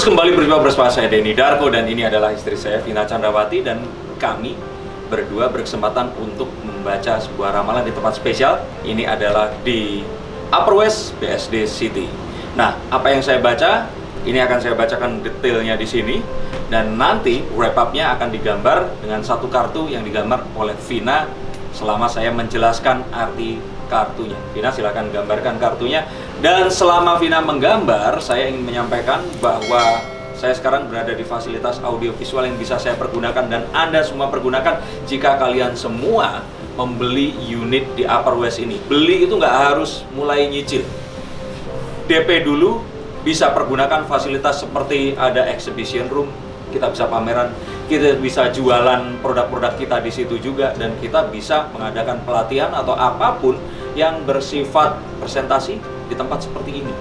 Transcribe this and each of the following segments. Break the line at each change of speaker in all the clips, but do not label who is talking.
Terus kembali berjumpa bersama saya Denny Darko dan ini adalah istri saya Vina Chandrawati dan kami berdua berkesempatan untuk membaca sebuah ramalan di tempat spesial. Ini adalah di Upper West BSD City. Nah, apa yang saya baca? Ini akan saya bacakan detailnya di sini dan nanti wrap up-nya akan digambar dengan satu kartu yang digambar oleh Vina selama saya menjelaskan arti kartunya. Vina silakan gambarkan kartunya. Dan selama Vina menggambar, saya ingin menyampaikan bahwa saya sekarang berada di fasilitas audiovisual yang bisa saya pergunakan dan Anda semua pergunakan jika kalian semua membeli unit di Upper West ini. Beli itu nggak harus mulai nyicil. DP dulu, bisa pergunakan fasilitas seperti ada exhibition room, kita bisa pameran, kita bisa jualan produk-produk kita di situ juga, dan kita bisa mengadakan pelatihan atau apapun yang bersifat presentasi di tempat seperti ini.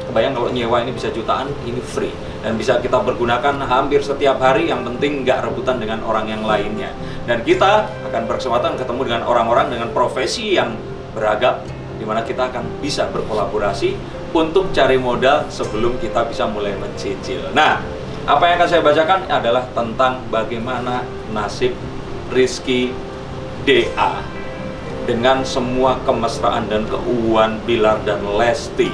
Kebayang kalau nyewa ini bisa jutaan, ini free dan bisa kita pergunakan hampir setiap hari. Yang penting nggak rebutan dengan orang yang lainnya, dan kita akan berkesempatan ketemu dengan orang-orang dengan profesi yang beragam, di mana kita akan bisa berkolaborasi untuk cari modal sebelum kita bisa mulai mencicil. Nah, apa yang akan saya bacakan adalah tentang bagaimana nasib Rizky DA dengan semua kemesraan dan keuuan Bilar dan Lesti.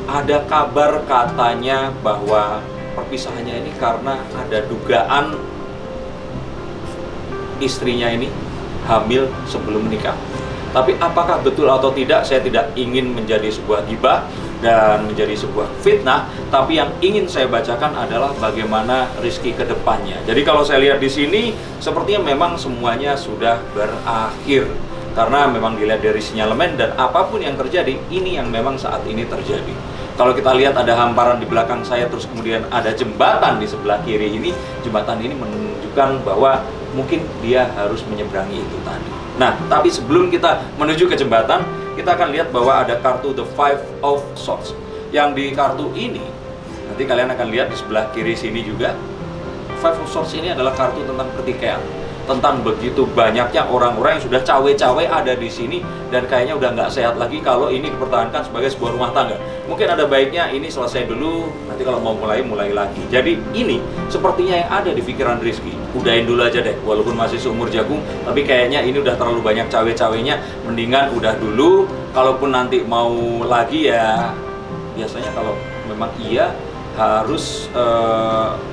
Ada kabar katanya bahwa perpisahannya ini karena ada dugaan istrinya ini hamil sebelum menikah. Tapi apakah betul atau tidak, saya tidak ingin menjadi sebuah gibah dan menjadi sebuah fitnah, tapi yang ingin saya bacakan adalah bagaimana Rizky ke depannya. Jadi kalau saya lihat di sini, sepertinya memang semuanya sudah berakhir. Karena memang dilihat dari sinyalemen dan apapun yang terjadi, ini yang memang saat ini terjadi. Kalau kita lihat ada hamparan di belakang saya, terus kemudian ada jembatan di sebelah kiri ini. Jembatan ini menunjukkan bahwa mungkin dia harus menyeberangi itu tadi. Nah, tapi sebelum kita menuju ke jembatan, kita akan lihat bahwa ada kartu The Five of Swords. Yang di kartu ini, nanti kalian akan lihat di sebelah kiri sini juga, Five of Swords ini adalah kartu tentang pertikaian. Tentang begitu banyaknya orang-orang yang sudah cawe-cawe ada di sini dan kayaknya udah nggak sehat lagi kalau ini dipertahankan sebagai sebuah rumah tangga. Mungkin ada baiknya ini selesai dulu, nanti kalau mau mulai lagi. Jadi ini sepertinya yang ada di pikiran Rizky. Udahin dulu aja deh, walaupun masih seumur jagung, tapi kayaknya ini udah terlalu banyak cawe-cawenya. Mendingan udah dulu, kalaupun nanti mau lagi ya biasanya kalau memang iya harus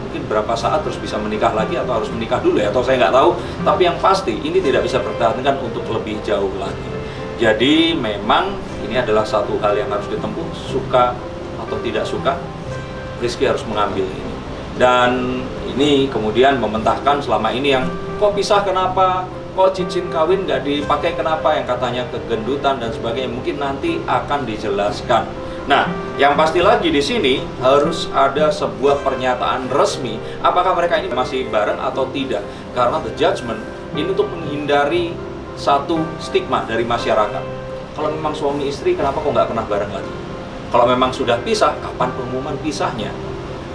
mungkin berapa saat terus bisa menikah lagi atau harus menikah dulu ya, atau saya nggak tahu. Tapi yang pasti ini tidak bisa dipertahankan untuk lebih jauh lagi. Jadi memang ini adalah satu hal yang harus ditempuh, suka atau tidak suka, Rizky harus mengambil ini. Dan ini kemudian mementahkan selama ini yang kok pisah kenapa, kok cincin kawin nggak dipakai kenapa, yang katanya kegendutan dan sebagainya, mungkin nanti akan dijelaskan. Nah, yang pasti lagi di sini harus ada sebuah pernyataan resmi apakah mereka ini masih bareng atau tidak. Karena the judgment ini untuk menghindari satu stigma dari masyarakat. Kalau memang suami istri, kenapa kok nggak pernah bareng lagi? Kalau memang sudah pisah, kapan pengumuman pisahnya?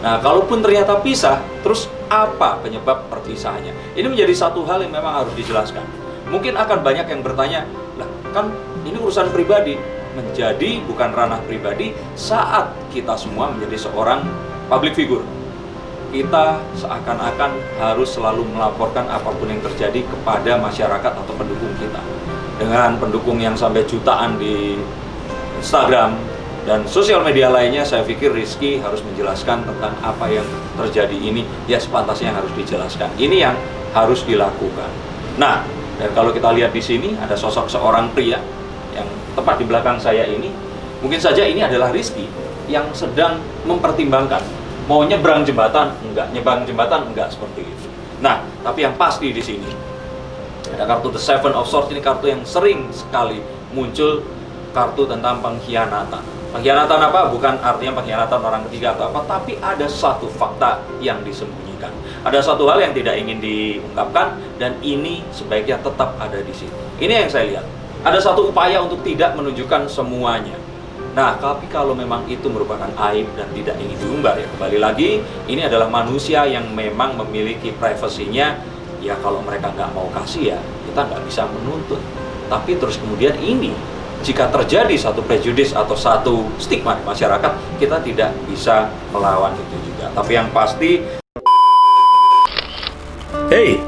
Nah, kalaupun ternyata pisah, terus apa penyebab perpisahannya? Ini menjadi satu hal yang memang harus dijelaskan. Mungkin akan banyak yang bertanya, lah kan ini urusan pribadi. Menjadi bukan ranah pribadi saat kita semua menjadi seorang public figure. Kita seakan-akan harus selalu melaporkan apapun yang terjadi kepada masyarakat atau pendukung kita. Dengan pendukung yang sampai jutaan di Instagram dan sosial media lainnya, saya pikir Rizky harus menjelaskan tentang apa yang terjadi ini. Ya sepantasnya harus dijelaskan. Ini yang harus dilakukan. Nah, dan kalau kita lihat di sini ada sosok seorang pria yang tepat di belakang saya ini, mungkin saja ini adalah Rizky yang sedang mempertimbangkan mau nyebrang jembatan enggak, nyebrang jembatan enggak, seperti itu. Nah, tapi yang pasti di sini ada kartu The Seven of Swords. Ini kartu yang sering sekali muncul, kartu tentang pengkhianatan. Pengkhianatan apa? Bukan artinya pengkhianatan orang ketiga atau apa, tapi ada satu fakta yang disembunyikan. Ada satu hal yang tidak ingin diungkapkan dan ini sebaiknya tetap ada di sini. Ini yang saya lihat. Ada satu upaya untuk tidak menunjukkan semuanya. Nah, tapi kalau memang itu merupakan aib dan tidak ingin diumbar, ya kembali lagi, ini adalah manusia yang memang memiliki privasinya. Ya kalau mereka nggak mau kasih ya, kita nggak bisa menuntut. Tapi terus kemudian ini, jika terjadi satu prejudis atau satu stigma di masyarakat, kita tidak bisa melawan itu juga. Tapi yang pasti, hey,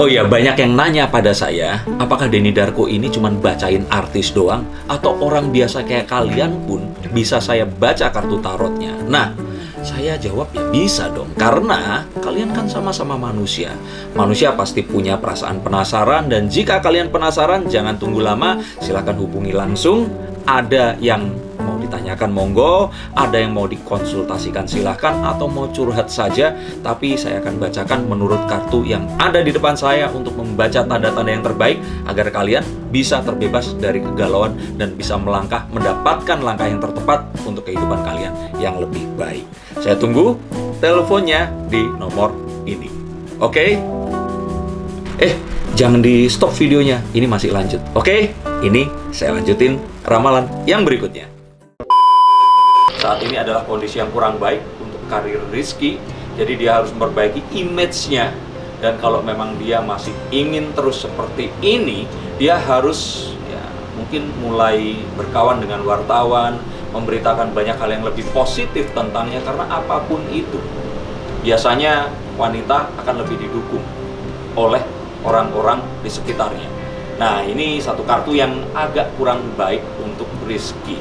oh ya, banyak yang nanya pada saya, apakah Denny Darko ini cuma bacain artis doang, atau orang biasa kayak kalian pun bisa saya baca kartu tarotnya? Nah, saya jawab ya bisa dong, karena kalian kan sama-sama manusia. Manusia pasti punya perasaan penasaran, dan jika kalian penasaran, jangan tunggu lama, silahkan hubungi langsung. Ada yang mau ditanyakan monggo, ada yang mau dikonsultasikan silahkan, atau mau curhat saja. Tapi saya akan bacakan menurut kartu yang ada di depan saya untuk membaca tanda-tanda yang terbaik agar kalian bisa terbebas dari kegalauan dan bisa melangkah mendapatkan langkah yang tertepat untuk kehidupan kalian yang lebih baik. Saya tunggu teleponnya di nomor ini. Oke? Jangan di stop videonya, ini masih lanjut. Oke? Ini saya lanjutin ramalan yang berikutnya. Saat ini adalah kondisi yang kurang baik untuk karir Rizky, jadi dia harus memperbaiki image-nya. Dan kalau memang dia masih ingin terus seperti ini, dia harus ya mungkin mulai berkawan dengan wartawan, memberitakan banyak hal yang lebih positif tentangnya, karena apapun itu biasanya wanita akan lebih didukung oleh orang-orang di sekitarnya. Nah, ini satu kartu yang agak kurang baik untuk Rizky.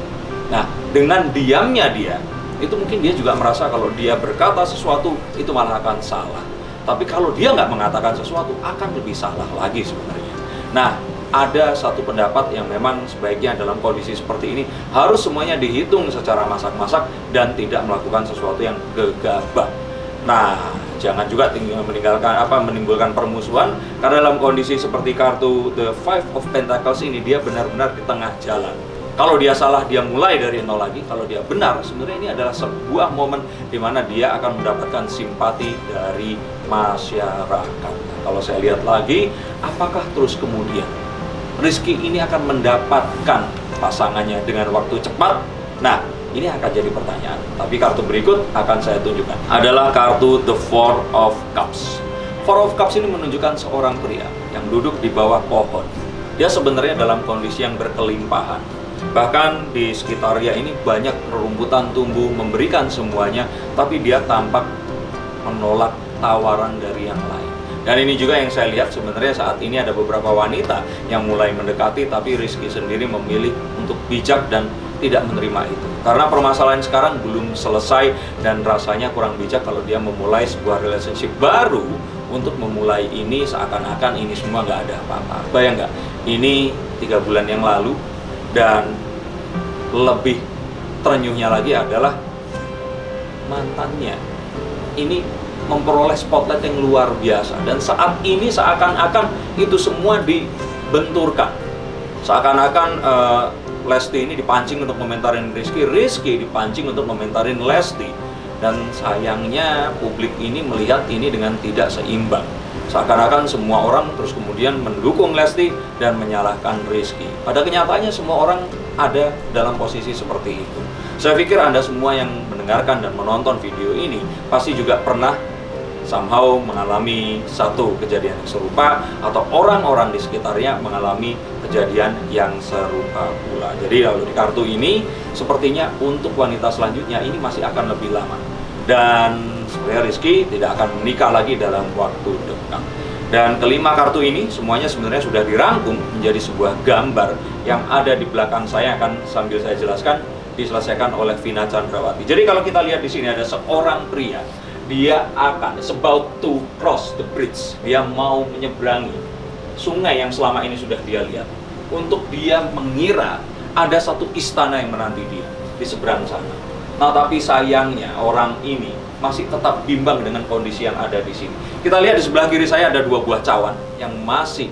Nah, dengan diamnya dia, itu mungkin dia juga merasa kalau dia berkata sesuatu itu malah akan salah. Tapi kalau dia nggak mengatakan sesuatu, akan lebih salah lagi sebenarnya. Nah, ada satu pendapat yang memang sebaiknya dalam kondisi seperti ini harus semuanya dihitung secara masak-masak dan tidak melakukan sesuatu yang gegabah. Nah, jangan juga menimbulkan permusuhan, karena dalam kondisi seperti kartu The Five of Pentacles ini, dia benar-benar di tengah jalan. Kalau dia salah, dia mulai dari nol lagi. Kalau dia benar, sebenarnya ini adalah sebuah momen di mana dia akan mendapatkan simpati dari masyarakat. Kalau saya lihat lagi, apakah terus kemudian Rizky ini akan mendapatkan pasangannya dengan waktu cepat? Nah, ini akan jadi pertanyaan. Tapi kartu berikut akan saya tunjukkan adalah kartu The Four of Cups. Four of Cups ini menunjukkan seorang pria yang duduk di bawah pohon. Dia sebenarnya dalam kondisi yang berkelimpahan. Bahkan di sekitarnya ini banyak rerumputan tumbuh memberikan semuanya, tapi dia tampak menolak tawaran dari yang lain. Dan ini juga yang saya lihat, sebenarnya saat ini ada beberapa wanita yang mulai mendekati, tapi Rizky sendiri memilih untuk bijak dan tidak menerima itu. Karena permasalahan sekarang belum selesai dan rasanya kurang bijak kalau dia memulai sebuah relationship baru. Untuk memulai ini seakan-akan ini semua nggak ada apa-apa. Bayang nggak? Ini 3 bulan yang lalu, dan lebih terenyuhnya lagi adalah mantannya ini memperoleh spotlight yang luar biasa. Dan saat ini seakan-akan itu semua dibenturkan. Seakan-akan Lesti ini dipancing untuk komentarin Rizky, Rizky dipancing untuk komentarin Lesti. Dan sayangnya publik ini melihat ini dengan tidak seimbang. Seakan-akan semua orang terus kemudian mendukung Lesti dan menyalahkan Rizky. Pada kenyataannya semua orang ada dalam posisi seperti itu. Saya pikir Anda semua yang mendengarkan dan menonton video ini pasti juga pernah somehow mengalami satu kejadian yang serupa, atau orang-orang di sekitarnya mengalami kejadian yang serupa pula. Jadi lalu di kartu ini sepertinya untuk wanita selanjutnya ini masih akan lebih lama. Dan sebenarnya Rizky tidak akan menikah lagi dalam waktu dekat. Dan kelima kartu ini semuanya sebenarnya sudah dirangkum menjadi sebuah gambar yang ada di belakang saya, akan sambil saya jelaskan, diselesaikan oleh Vina Chandrawati. Jadi kalau kita lihat di sini ada seorang pria, dia akan about to cross the bridge. Dia mau menyeberangi sungai yang selama ini sudah dia lihat. Untuk dia mengira ada satu istana yang menanti dia di seberang sana. Nah, tapi sayangnya orang ini masih tetap bimbang dengan kondisi yang ada di sini. Kita lihat di sebelah kiri saya ada 2 buah cawan yang masih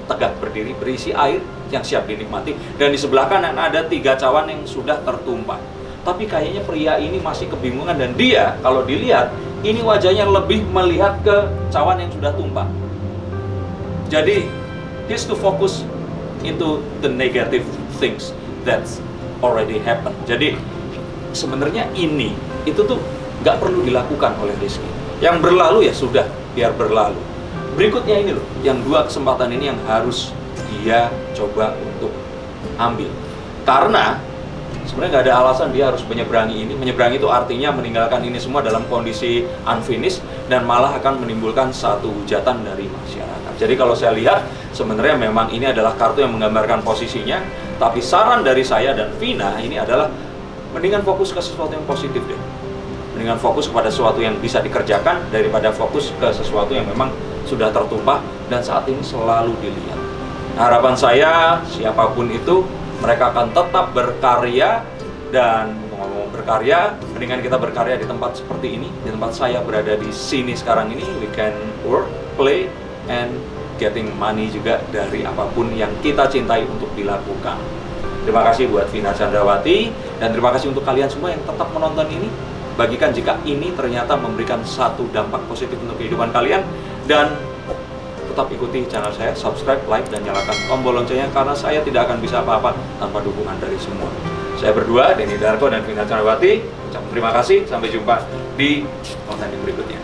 tegak berdiri, berisi air yang siap dinikmati. Dan di sebelah kanan ada 3 cawan yang sudah tertumpah. Tapi kayaknya pria ini masih kebingungan, dan dia kalau dilihat ini wajahnya lebih melihat ke cawan yang sudah tumpah. Jadi he's to focus into the negative things that's already happened. Jadi sebenarnya ini itu tuh nggak perlu dilakukan oleh Rizky. Yang berlalu ya sudah, biar berlalu. Berikutnya ini loh, yang 2 kesempatan ini yang harus dia coba untuk ambil. Karena sebenarnya nggak ada alasan dia harus menyeberangi ini. Menyeberangi itu artinya meninggalkan ini semua dalam kondisi unfinished dan malah akan menimbulkan satu hujatan dari masyarakat. Jadi kalau saya lihat sebenarnya memang ini adalah kartu yang menggambarkan posisinya, tapi saran dari saya dan Vina ini adalah mendingan fokus ke sesuatu yang positif deh. Mendingan fokus kepada sesuatu yang bisa dikerjakan daripada fokus ke sesuatu yang memang sudah tertumpah dan saat ini selalu dilihat. Harapan saya, siapapun itu, mereka akan tetap berkarya. Dan ngomong berkarya, mendingan kita berkarya di tempat seperti ini. Di tempat saya berada di sini sekarang ini, we can work, play, and getting money juga dari apapun yang kita cintai untuk dilakukan. Terima kasih buat Vina Chandrawati, dan terima kasih untuk kalian semua yang tetap menonton ini. Bagikan jika ini ternyata memberikan satu dampak positif untuk kehidupan kalian, dan tetap ikuti channel saya, subscribe, like, dan nyalakan tombol loncengnya karena saya tidak akan bisa apa-apa tanpa dukungan dari semua. Saya berdua, Denny Darko dan Vina Chandrawati, ucapkan terima kasih, sampai jumpa di konten yang berikutnya.